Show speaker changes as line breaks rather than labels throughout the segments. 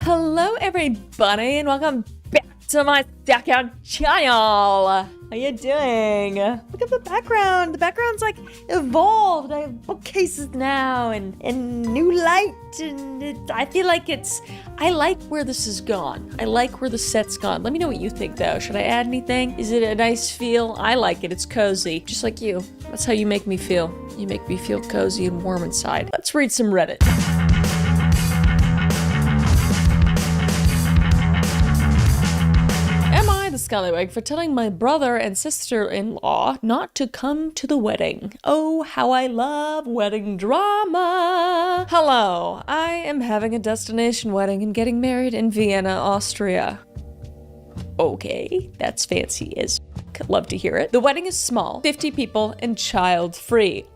Hello everybody and welcome back to my second channel. How you doing? Look at the background. The background's like evolved. I have bookcases now and new light, and I feel like I like where this has gone. I like where the set's gone. Let me know what you think though. Should I add anything? Is it a nice feel? I like it. It's cozy. Just like you. That's how you make me feel. You make me feel cozy and warm inside. Let's read some Reddit. The scallywag for telling my brother and sister-in-law not to come to the wedding. Oh, how I love wedding drama. Hello, I am having a destination wedding and getting married in Vienna, Austria. Okay, that's fancy as f***. Love to hear it. The wedding is small, 50 people and child-free.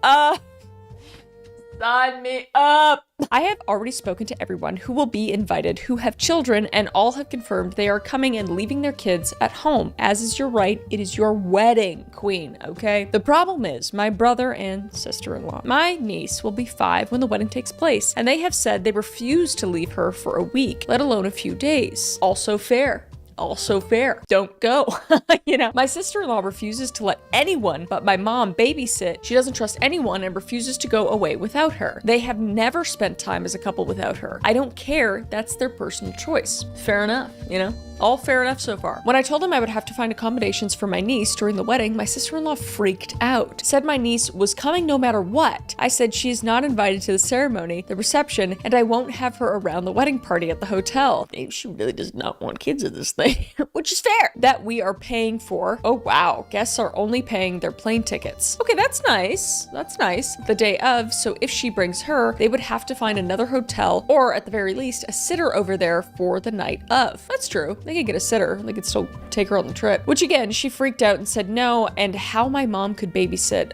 Sign me up! I have already spoken to everyone who will be invited who have children, and all have confirmed they are coming and leaving their kids at home. As is your right, it is your wedding, queen, okay? The problem is my brother and sister-in-law. My niece will be 5 when the wedding takes place, and they have said they refuse to leave her for a week, let alone a few days. Also fair. Also fair. Don't go. You know, my sister-in-law refuses to let anyone but my mom babysit. She doesn't trust anyone and refuses to go away without her. They have never spent time as a couple without her. I don't care. That's their personal choice. Fair enough, you know? All fair enough so far. When I told them I would have to find accommodations for my niece during the wedding, my sister-in-law freaked out. Said my niece was coming no matter what. I said she is not invited to the ceremony, the reception, and I won't have her around the wedding party at the hotel. Maybe she really does not want kids at this thing, which is fair. That we are paying for. Oh wow, guests are only paying their plane tickets. Okay, that's nice. That's nice. The day of, so if she brings her, they would have to find another hotel, or at the very least, a sitter over there for the night of. That's true. They could get a sitter. They could still take her on the trip. Which again, she freaked out and said no, and how my mom could babysit.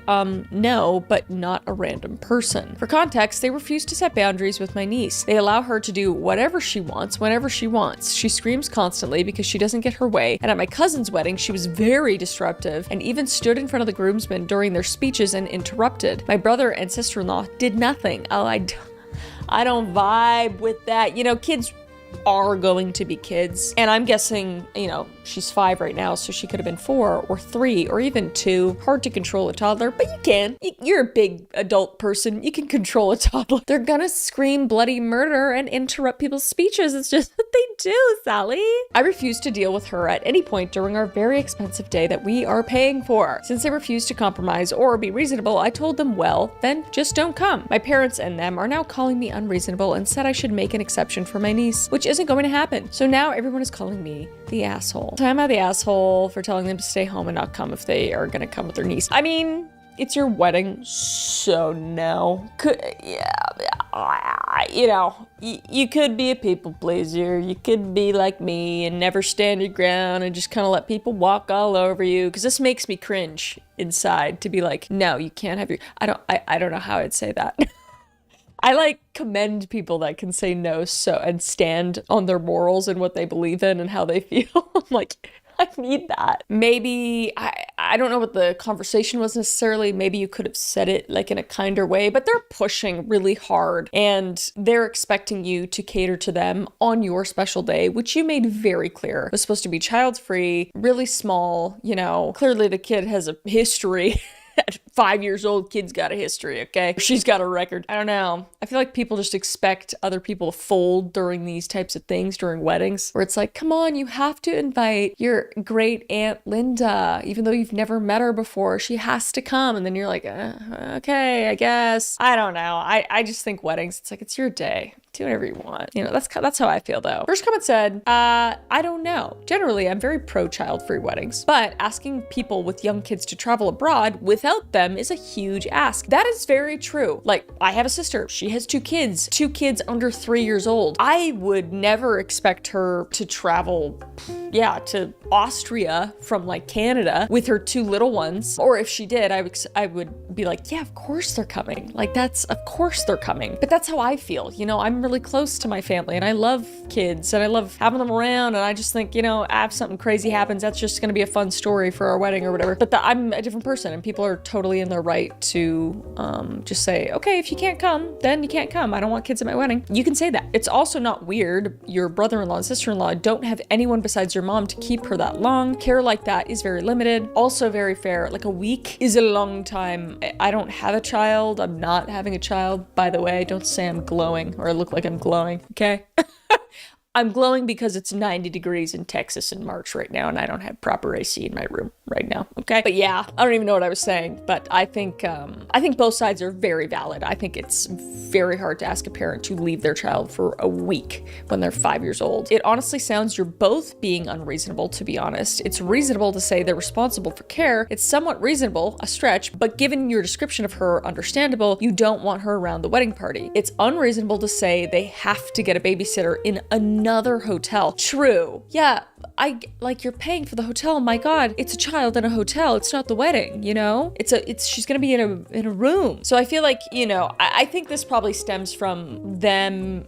No, but not a random person. For context, they refuse to set boundaries with my niece. They allow her to do whatever she wants, whenever she wants. She screams constantly because she doesn't get her way, and at my cousin's wedding, she was very disruptive and even stood in front of the groomsmen during their speeches and interrupted. My brother and sister-in-law did nothing. Oh, I don't vibe with that. You know, kids are going to be kids. And I'm guessing, you know, she's 5 right now, so she could have been 4 or 3 or even 2. Hard to control a toddler, but you can. You're a big adult person. You can control a toddler. They're gonna scream bloody murder and interrupt people's speeches. It's just what they do, Sally. I refuse to deal with her at any point during our very expensive day that we are paying for. Since they refused to compromise or be reasonable, I told them, well, then just don't come. My parents and them are now calling me unreasonable and said I should make an exception for my niece, which isn't going to happen. So now everyone is calling me the asshole. So am I the asshole for telling them to stay home and not come if they are going to come with their niece? I mean, it's your wedding, so no. You know, you could be a people pleaser. You could be like me and never stand your ground and just kind of let people walk all over you. Because this makes me cringe inside to be like, no, you can't have your. I don't know how I'd say that. I like commend people that can say no and stand on their morals and what they believe in and how they feel. I'm like, I need that. Maybe, I don't know what the conversation was necessarily. Maybe you could have said it like in a kinder way, but they're pushing really hard and they're expecting you to cater to them on your special day, which you made very clear was supposed to be child-free, really small, you know, clearly the kid has a history. At 5 years old, kid's got a history, okay? She's got a record. I don't know. I feel like people just expect other people to fold during these types of things, during weddings, where it's like, come on, you have to invite your great Aunt Linda, even though you've never met her before. She has to come. And then you're like, okay, I guess. I don't know. I just think weddings, it's like, it's your day. Do whatever you want. You know, that's how I feel though. First comment said, I don't know. Generally, I'm very pro child-free weddings, but asking people with young kids to travel abroad without them is a huge ask. That is very true. Like, I have a sister. She has 2 kids under 3 years old. I would never expect her to travel, to Austria from like Canada with her 2 little ones. Or if she did, I would be like, yeah, of course they're coming. Like of course they're coming. But that's how I feel. You know, I'm really close to my family and I love kids and I love having them around, and I just think, you know, if something crazy happens, that's just gonna be a fun story for our wedding or whatever. But I'm a different person and people are totally perfectly in their right to just say, okay, if you can't come, then you can't come. I don't want kids at my wedding. You can say that. It's also not weird. Your brother-in-law and sister-in-law don't have anyone besides your mom to keep her that long. Care like that is very limited. Also very fair. Like a week is a long time. I don't have a child. I'm not having a child, by the way. Don't say I'm glowing or I look like I'm glowing, okay? I'm glowing because it's 90 degrees in Texas in March right now, and I don't have proper AC in my room right now, okay? But yeah, I don't even know what I was saying, but I think both sides are very valid. I think it's very hard to ask a parent to leave their child for a week when they're 5 years old. It honestly sounds you're both being unreasonable, to be honest. It's reasonable to say they're responsible for care. It's somewhat reasonable, a stretch, but given your description of her, understandable, you don't want her around the wedding party. It's unreasonable to say they have to get a babysitter in another hotel. True. Yeah, you're paying for the hotel. My God, it's a child in a hotel. It's not the wedding, you know? She's gonna be in a room. So I feel like, I think this probably stems from them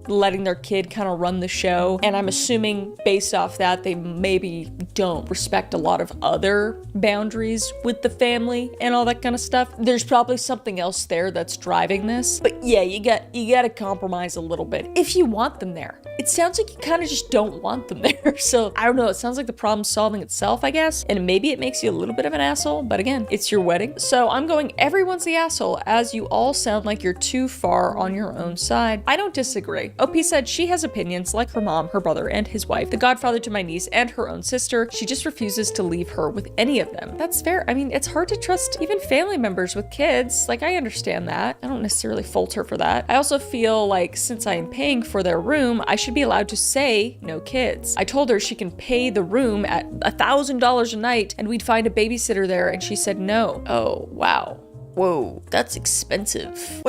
letting their kid kind of run the show. And I'm assuming based off that, they maybe don't respect a lot of other boundaries with the family and all that kind of stuff. There's probably something else there that's driving this. But yeah, you got to compromise a little bit if you want them there. It sounds like you kind of just don't want them there. So I don't know. It sounds like the problem's solving itself, I guess. And maybe it makes you a little bit of an asshole. But again, it's your wedding. So I'm going, everyone's the asshole, as you all sound like you're too far on your own side. I don't disagree. OP said she has opinions like her mom, her brother, and his wife, the godfather to my niece, and her own sister. She just refuses to leave her with any of them. That's fair. I mean, it's hard to trust even family members with kids. Like, I understand that. I don't necessarily fault her for that. I also feel like since I am paying for their room, I should be allowed to say no kids. I told her she can pay the room at $1,000 a night and we'd find a babysitter there, and she said no. Oh, wow. Whoa, that's expensive.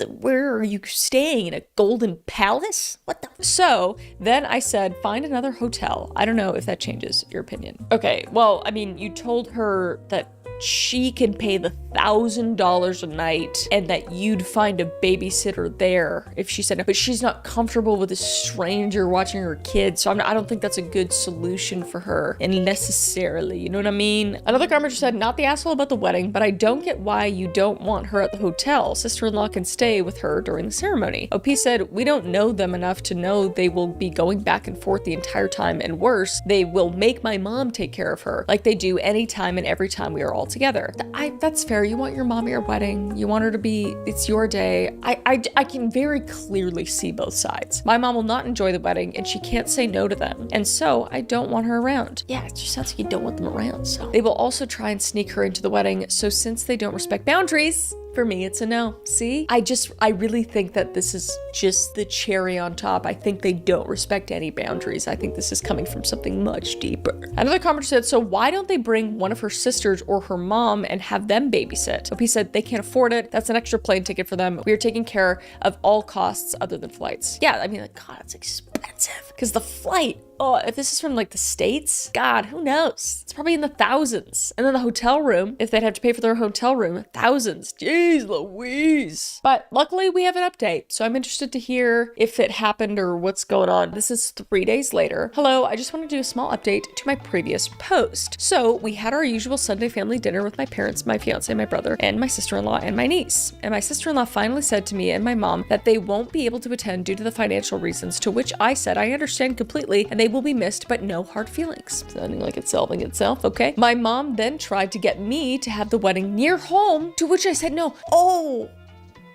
Where are you staying? In a golden palace? What the? So then I said, find another hotel. I don't know if that changes your opinion. Okay, well, I mean, you told her that she can pay the $1,000 a night and that you'd find a babysitter there if she said no, but she's not comfortable with a stranger watching her kids. So I don't think that's a good solution for her, and necessarily, you know what I mean? Another commenter said, not the asshole about the wedding, but I don't get why you don't want her at the hotel. Sister-in-law can stay with her during the ceremony. OP said, we don't know them enough to know they will be going back and forth the entire time, and worse, they will make my mom take care of her like they do anytime and every time we are all together. That's fair. You want your mom at your wedding. You want her to be, it's your day. I can very clearly see both sides. My mom will not enjoy the wedding and she can't say no to them. And so I don't want her around. Yeah, it just sounds like you don't want them around. So they will also try and sneak her into the wedding. So since they don't respect boundaries, for me, it's a no. See? I really think that this is just the cherry on top. I think they don't respect any boundaries. I think this is coming from something much deeper. Another commenter said, so why don't they bring one of her sisters or her mom and have them babysit? OP said they can't afford it. That's an extra plane ticket for them. We are taking care of all costs other than flights. Yeah, I mean, like, God, it's expensive. Because the flight, oh, if this is from like the States, God, who knows? It's probably in the thousands. And then the hotel room, if they'd have to pay for their hotel room, thousands. Jeez Louise. But luckily we have an update. So I'm interested to hear if it happened or what's going on. This is 3 days later. Hello, I just want to do a small update to my previous post. So we had our usual Sunday family dinner with my parents, my fiance, my brother, and my sister-in-law and my niece. And my sister-in-law finally said to me and my mom that they won't be able to attend due to the financial reasons, to which I said I understand completely and they will be missed, but no hard feelings. Sounding like it's solving itself, okay? My mom then tried to get me to have the wedding near home, to which I said no. Oh,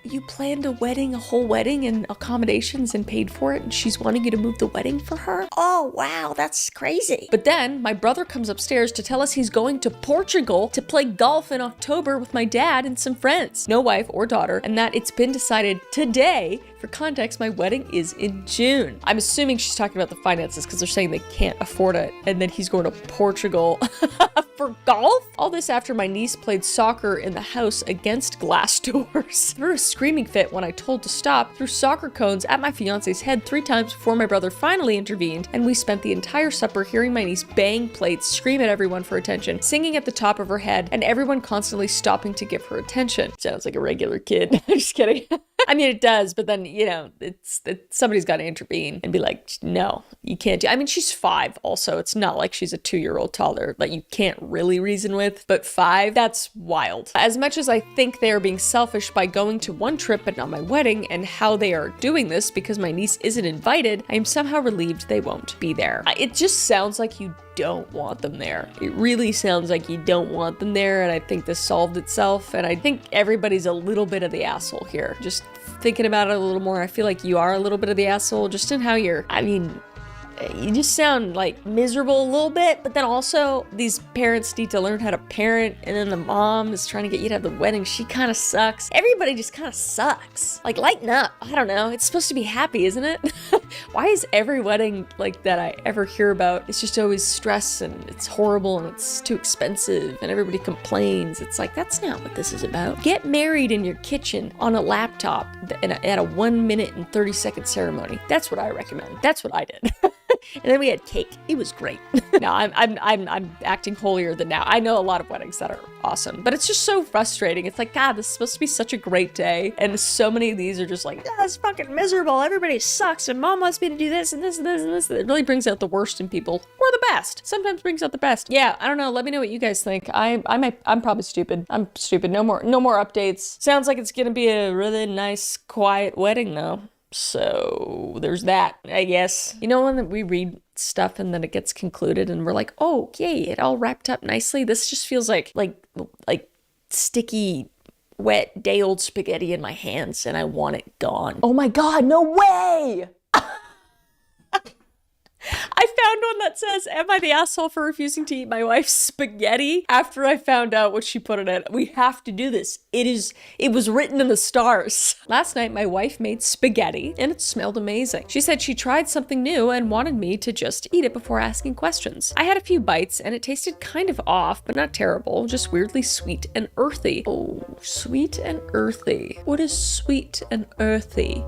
you planned a whole wedding and accommodations and paid for it, and she's wanting you to move the wedding for her? Oh, wow, that's crazy. But then my brother comes upstairs to tell us he's going to Portugal to play golf in October with my dad and some friends, no wife or daughter, and that it's been decided today. For context, my wedding is in June. I'm assuming she's talking about the finances because they're saying they can't afford it, and then he's going to Portugal for golf? All this after my niece played soccer in the house against glass doors. Threw a screaming fit when I told to stop, threw soccer cones at my fiance's head 3 times before my brother finally intervened, and we spent the entire supper hearing my niece bang plates, scream at everyone for attention, singing at the top of her head, and everyone constantly stopping to give her attention. Sounds like a regular kid. I'm just kidding. I mean, it does, but then, somebody's got to intervene and be like, no, you can't do. I mean, she's 5 also. It's not like she's a 2-year-old toddler. Like, you can't really reason with, but 5, that's wild. As much as I think they are being selfish by going to one trip but not my wedding, and how they are doing this because my niece isn't invited, I am somehow relieved they won't be there. It just sounds like you don't want them there. It really sounds like you don't want them there, and I think this solved itself, and I think everybody's a little bit of the asshole here. Just thinking about it a little more, I feel like you are a little bit of the asshole, just in how you just sound like miserable a little bit, but then also these parents need to learn how to parent, and then the mom is trying to get you to have the wedding. She kind of sucks. Everybody just kind of sucks. Like, lighten up. I don't know. It's supposed to be happy, isn't it? Why is every wedding like that I ever hear about, it's just always stress and it's horrible and it's too expensive and everybody complains? It's like, that's not what this is about. Get married in your kitchen on a laptop at a 1 minute and 30-second ceremony. That's what I recommend. That's what I did. And then we had cake. It was great. No, I'm acting holier than now. I know a lot of weddings that are awesome, but it's just so frustrating. It's like, God, this is supposed to be such a great day, and so many of these are just like, oh, it's fucking miserable. Everybody sucks, and mom wants me to do this and this and this and this. It really brings out the worst in people, or the best. Sometimes brings out the best. Yeah, I don't know. Let me know what you guys think. I'm probably stupid. I'm stupid. No more updates. Sounds like it's gonna be a really nice, quiet wedding though. So there's that, I guess. You know, when we read stuff and then it gets concluded and we're like, oh, yay, it all wrapped up nicely. This just feels like sticky, wet, day-old spaghetti in my hands, and I want it gone. Oh my God, no way! I found one that says, am I the asshole for refusing to eat my wife's spaghetti? After I found out what she put in it. We have to do this. It was written in the stars. Last night, my wife made spaghetti and it smelled amazing. She said she tried something new and wanted me to just eat it before asking questions. I had a few bites and it tasted kind of off, but not terrible, just weirdly sweet and earthy. Oh, sweet and earthy. What is sweet and earthy?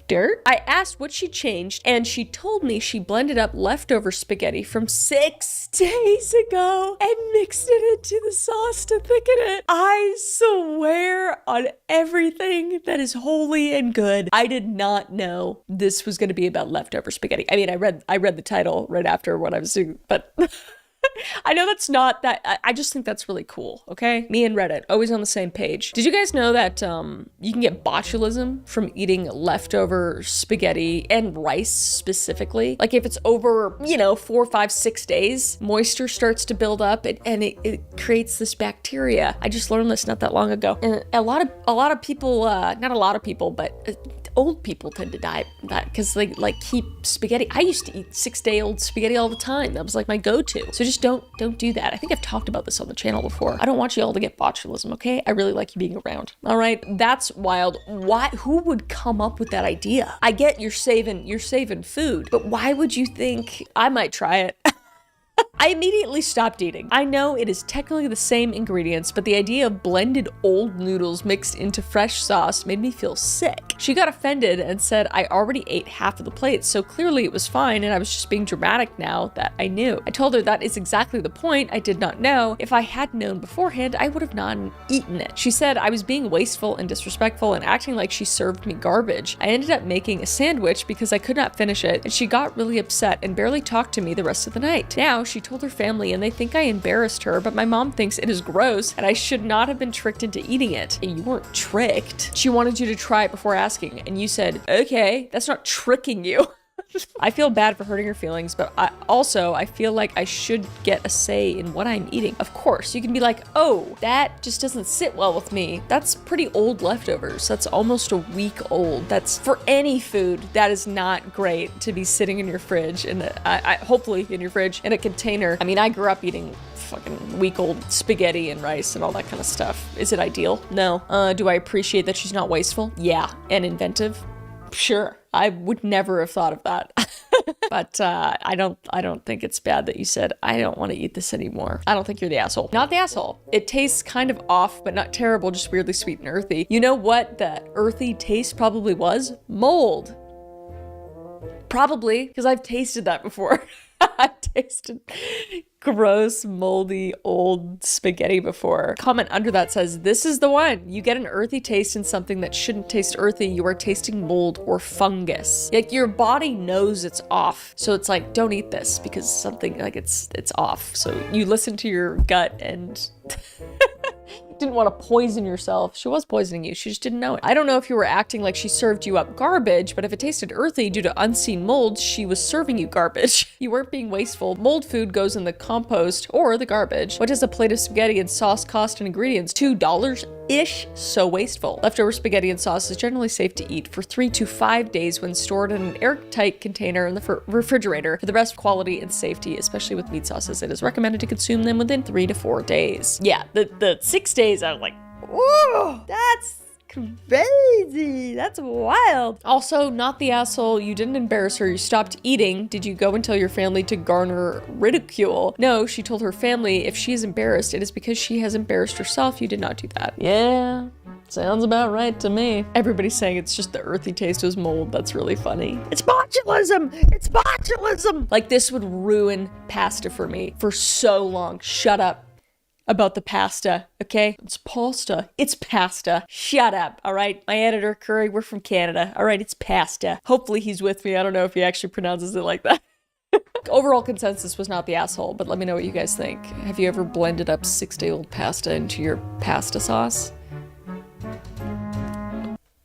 Dirt? I asked what she changed, and she told me she blended up leftover spaghetti from 6 days ago and mixed it into the sauce to thicken it. I swear on everything that is holy and good, I did not know this was going to be about leftover spaghetti. I mean, I read the title right after what I was doing, but I know that's not that. I just think that's really cool, okay? Me and Reddit, always on the same page. Did you guys know that you can get botulism from eating leftover spaghetti and rice specifically? Like if it's over, 4, 5, 6 days, moisture starts to build up and it creates this bacteria. I just learned this not that long ago. And a lot of people, not a lot of people, but old people tend to die from that because they keep spaghetti. I used to eat 6-day-old spaghetti all the time. That was like my go-to. So just don't do that. I think I've talked about this on the channel before. I don't want you all to get botulism, okay? I really like you being around. All right, that's wild. Why? Who would come up with that idea? I get you're saving food, but why would you think I might try it? I immediately stopped eating. I know it is technically the same ingredients, but the idea of blended old noodles mixed into fresh sauce made me feel sick. She got offended and said I already ate half of the plate, so clearly it was fine and I was just being dramatic now that I knew. I told her that is exactly the point. I did not know. If I had known beforehand, I would have not eaten it. She said I was being wasteful and disrespectful and acting like she served me garbage. I ended up making a sandwich because I could not finish it, and she got really upset and barely talked to me the rest of the night. Now, she told her family and they think I embarrassed her, but my mom thinks it is gross and I should not have been tricked into eating it. You weren't tricked. She wanted you to try it before asking, and you said, okay, that's not tricking you. I feel bad for hurting her feelings, but I feel like I should get a say in what I'm eating. Of course, you can be like, oh, that just doesn't sit well with me. That's pretty old leftovers. That's almost a week old. That's for any food. That is not great to be sitting in your fridge, and hopefully in your fridge in a container. I mean, I grew up eating fucking week-old spaghetti and rice and all that kind of stuff. Is it ideal? No. Do I appreciate that she's not wasteful? Yeah. And inventive? Sure. I would never have thought of that. But I don't think it's bad that you said, I don't want to eat this anymore. I don't think you're the asshole. Not the asshole. It tastes kind of off, but not terrible, just weirdly sweet and earthy. You know what the earthy taste probably was? Mold. Probably, because I've tasted that before. I've tasted gross, moldy, old spaghetti before. Comment under that says, this is the one. You get an earthy taste in something that shouldn't taste earthy. You are tasting mold or fungus. Like, your body knows it's off. So it's like, don't eat this because something, like, it's off. So you listen to your gut and didn't want to poison yourself. She was poisoning you. She just didn't know it. I don't know if you were acting like she served you up garbage, but if it tasted earthy due to unseen mold, she was serving you garbage. You weren't being wasteful. Mold food goes in the compost or the garbage. What does a plate of spaghetti and sauce cost in ingredients? $2-ish? So wasteful. Leftover spaghetti and sauce is generally safe to eat for 3 to 5 days when stored in an airtight container in the refrigerator for the best quality and safety, especially with meat sauces. It is recommended to consume them within 3 to 4 days. Yeah, the 6 days I was like, whoa, that's crazy. That's wild. Also, not the asshole. You didn't embarrass her. You stopped eating. Did you go and tell your family to garner ridicule? No, she told her family if she is embarrassed, it is because she has embarrassed herself. You did not do that. Yeah. Sounds about right to me. Everybody's saying it's just the earthy taste was mold. That's really funny. It's botulism! It's botulism! Like, this would ruin pasta for me for so long. Shut up about the pasta, okay? It's pasta. It's pasta. Shut up, all right? My editor, Curry, we're from Canada. All right, it's pasta. Hopefully he's with me. I don't know if he actually pronounces it like that. Overall consensus was not the asshole, but let me know what you guys think. Have you ever blended up 6-day-old pasta into your pasta sauce?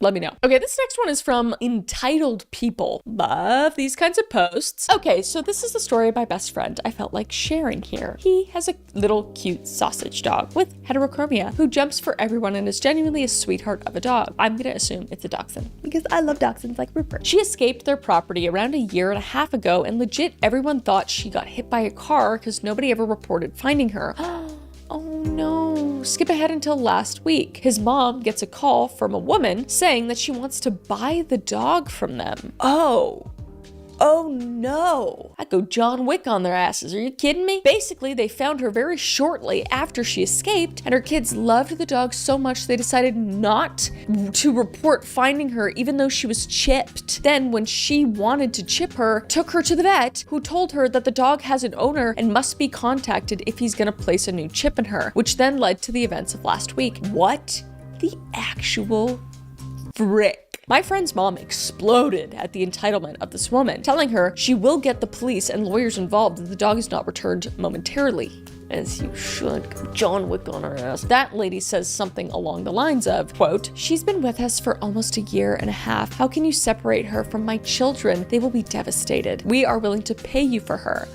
Let me know. Okay, this next one is from Entitled People. Love these kinds of posts. Okay, so this is the story of my best friend I felt like sharing here. He has a little cute sausage dog with heterochromia who jumps for everyone and is genuinely a sweetheart of a dog. I'm gonna assume it's a dachshund because I love dachshunds like Rupert. She escaped their property around 1.5 years ago and legit everyone thought she got hit by a car because nobody ever reported finding her. Oh no. Skip ahead until last week. His mom gets a call from a woman saying that she wants to buy the dog from them. Oh no. I go John Wick on their asses. Are you kidding me? Basically, they found her very shortly after she escaped, and her kids loved the dog so much they decided not to report finding her even though she was chipped. Then when she wanted to chip her, took her to the vet, who told her that the dog has an owner and must be contacted if he's gonna place a new chip in her, which then led to the events of last week. What the actual frick? My friend's mom exploded at the entitlement of this woman, telling her she will get the police and lawyers involved if the dog is not returned momentarily. As you should. John Wick on her ass. That lady says something along the lines of, quote, "She's been with us for almost 1.5 years. How can you separate her from my children? They will be devastated. We are willing to pay you for her."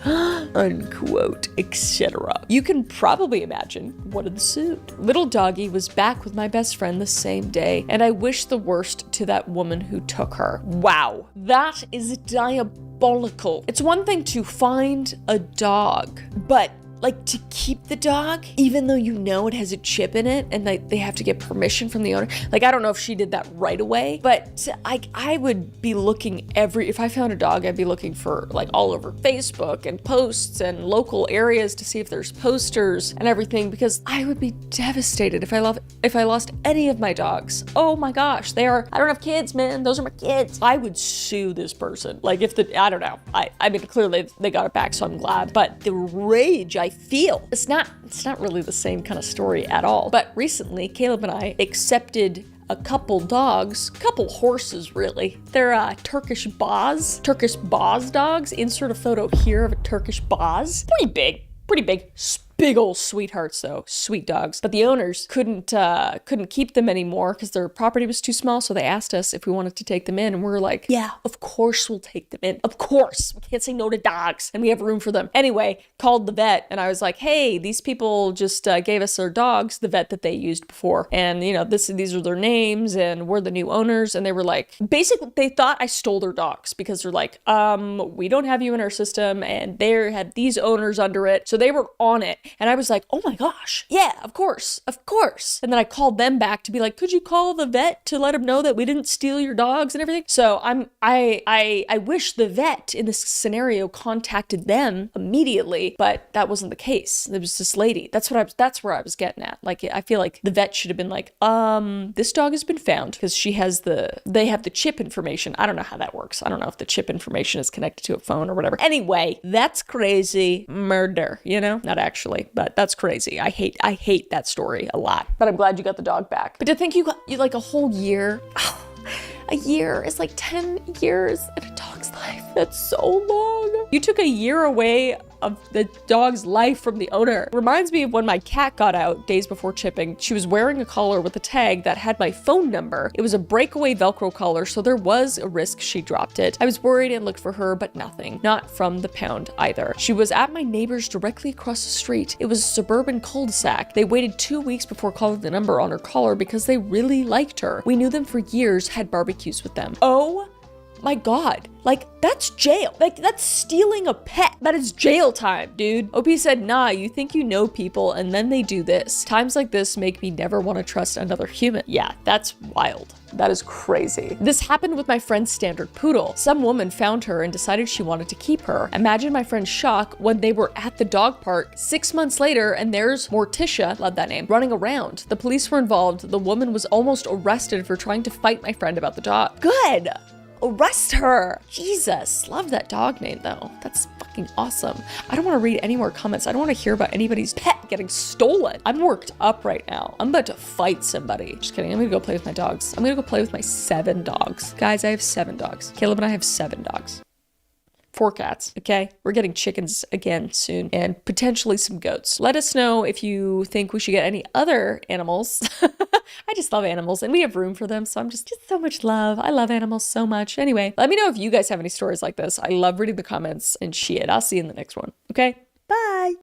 Unquote, etc. You can probably imagine what ensued. Little doggy was back with my best friend the same day, and I wish the worst to that woman who took her. Wow, that is diabolical. It's one thing to find a dog, but like to keep the dog, even though you know it has a chip in it and they have to get permission from the owner. Like, I don't know if she did that right away, but I would be looking if I found a dog, I'd be looking for like all over Facebook and posts and local areas to see if there's posters and everything, because I would be devastated if I lost any of my dogs. Oh my gosh, I don't have kids, man. Those are my kids. I would sue this person. Like I don't know. I mean, clearly they got it back, so I'm glad, but the rage I feel. It's not really the same kind of story at all. But recently, Caleb and I accepted a couple horses really. They're Turkish Boz dogs. Insert a photo here of a Turkish Boz. Pretty big. Big old sweethearts though, sweet dogs. But the owners couldn't keep them anymore because their property was too small, so they asked us if we wanted to take them in, and we were like, yeah, of course we'll take them in. Of course, we can't say no to dogs, and we have room for them. Anyway, called the vet, and I was like, hey, these people just gave us their dogs, the vet that they used before, and you know, these are their names, and we're the new owners. And they were like, basically, they thought I stole their dogs because they're like, we don't have you in our system, and they had these owners under it, so they were on it. And I was like, oh my gosh, yeah, of course. And then I called them back to be like, could you call the vet to let him know that we didn't steal your dogs and everything? So I wish the vet in this scenario contacted them immediately, but that wasn't the case. There was this lady. That's where I was getting at. Like, I feel like the vet should have been like, this dog has been found, because they have the chip information. I don't know how that works. I don't know if the chip information is connected to a phone or whatever. Anyway, that's crazy. Murder, not actually, but that's crazy. I hate that story a lot, but I'm glad you got the dog back. But to think you like a whole year, a year is like 10 years in a dog's life. That's so long. You took a year away of the dog's life from the owner. Reminds me of when my cat got out days before chipping. She was wearing a collar with a tag that had my phone number. It was a breakaway Velcro collar, so there was a risk she dropped it. I was worried and looked for her, but nothing. Not from the pound either. She was at my neighbor's directly across the street. It was a suburban cul-de-sac. They waited 2 weeks before calling the number on her collar because they really liked her. We knew them for years, had barbecues with them. Oh my God, like, that's jail. Like, that's stealing a pet. That is jail time, dude. OP said, nah, you think you know people and then they do this. Times like this make me never want to trust another human. Yeah, that's wild. That is crazy. This happened with my friend's standard poodle. Some woman found her and decided she wanted to keep her. Imagine my friend's shock when they were at the dog park 6 months later and there's Morticia, love that name, running around. The police were involved. The woman was almost arrested for trying to fight my friend about the dog. Good. Arrest her. Jesus. Love that dog name though. That's fucking awesome. I don't want to read any more comments. I don't want to hear about anybody's pet getting stolen. I'm worked up right now. I'm about to fight somebody. Just kidding. I'm gonna go play with my dogs. I'm gonna go play with my 7 dogs. Guys, I have 7 dogs. Caleb and I have 7 dogs. 4 cats, okay? We're getting chickens again soon, and potentially some goats. Let us know if you think we should get any other animals. I just love animals, and we have room for them, so I'm just so much love. I love animals so much. Anyway, let me know if you guys have any stories like this. I love reading the comments, and shit, I'll see you in the next one, okay?